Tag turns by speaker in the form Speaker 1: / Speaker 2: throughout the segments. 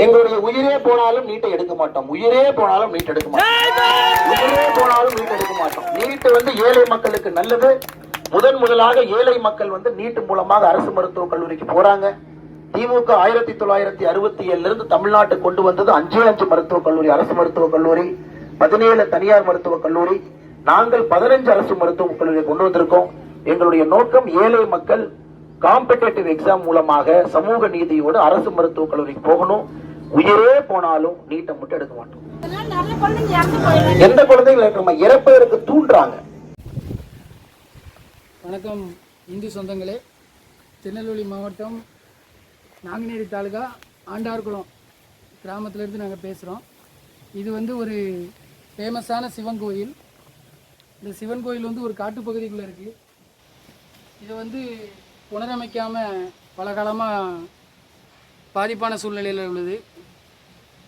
Speaker 1: எங்களுடைய உயிரே போனாலும் நீட்டை எடுக்க மாட்டோம். உயிரே போனாலும் நீட் எடுக்க மாட்டோம். உயிரே போனாலும் நீட் எடுக்க மாட்டோம். நீட் ஏழை மக்களுக்கு நல்லது. முதலாக ஏழை மக்கள் நீட் மூலமாக அரசு மருத்துவக் கல்லூரிக்கு போறாங்க. திமுக 1967 இருந்து தமிழ்நாட்டு கொண்டு வந்தது 5 மருத்துவக் கல்லூரி, அரசு மருத்துவக் கல்லூரி, 17 தனியார் மருத்துவக் கல்லூரி. நாங்கள் 15 அரசு மருத்துவக் கல்லூரியை கொண்டு வந்திருக்கோம். எங்களுடைய நோக்கம் ஏழை மக்கள் காம்படேட்டிவ் எக்ஸாம் மூலமாக சமூக நீதியோடு அரசு மருத்துவக் கல்லூரிக்கு போகணும். உயிரே போனாலும் நீட்டை மட்டும் எடுக்க மாட்டோம். எந்த குழந்தைகள் இறப்பதற்கு தூண்டுறாங்க.
Speaker 2: வணக்கம் இந்து சொந்தங்களே. திருநெல்வேலி மாவட்டம் நாங்குநேரி தாலுகா ஆண்டார்குளம் கிராமத்திலேருந்து நாங்கள் பேசுகிறோம். இது ஒரு ஃபேமஸான சிவன் கோயில். இந்த சிவன் கோயில் ஒரு காட்டுப்பகுதிக்குள்ளே இருக்குது. இதை புனரமைக்காமல் பல காலமாக பாதிப்பான சூழ்நிலையில் உள்ளது.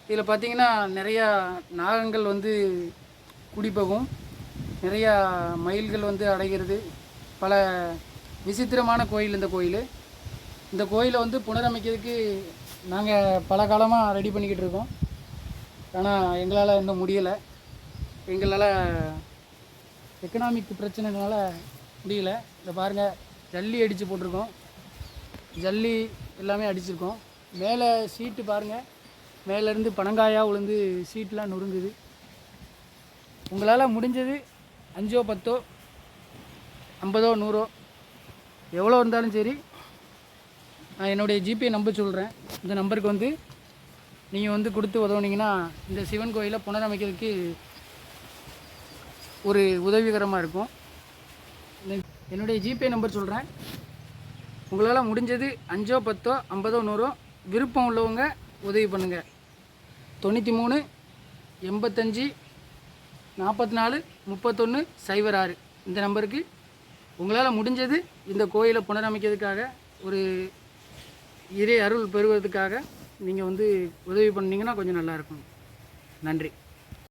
Speaker 2: இதில் பார்த்திங்கன்னா நிறையா நாகங்கள் குடிப்பகும், நிறையா மயில்கள் அடைகிறது. பல விசித்திரமான கோயில் இந்த கோயில். இந்த கோயிலை புனரமைக்கிறதுக்கு நாங்கள் பல காலமாக ரெடி பண்ணிக்கிட்டு இருக்கோம். ஆனால் எங்களால் இன்னும் முடியலை. எங்களால் எக்கனாமிக் பிரச்சனைனால முடியல. இதை பாருங்கள், ஜல்லி அடித்து போட்டிருக்கோம். ஜல்லி எல்லாமே அடிச்சிருக்கோம். மேலே சீட்டு பாருங்கள், மேலேருந்து பனங்காயாக விழுந்து சீட்லாம் நொறுங்குது. உங்களால் முடிஞ்சது 5 10 50 100 எவ்வளோ இருந்தாலும் சரி, நான் என்னுடைய ஜிபே நம்பர் சொல்கிறேன். இந்த நம்பருக்கு நீங்கள் கொடுத்து உதவுனீங்கன்னா இந்த சிவன் கோயிலை புனரமைக்கிறதுக்கு ஒரு உதவிகரமாக இருக்கும். என்னுடைய ஜிபே நம்பர் சொல்கிறேன். உங்களால் முடிஞ்சது 5 10 50 100 விருப்பம் உள்ளவங்க உதவி பண்ணுங்கள். 93 85 44 31 06 இந்த நம்பருக்கு உங்களால் முடிஞ்சது இந்த கோயிலை புனரமைக்கிறதுக்காக, ஒரு இறை அருள் பெறுவதற்காக நீங்கள் உதவி பண்ணிங்கன்னா கொஞ்சம் நல்லாயிருக்கும். நன்றி.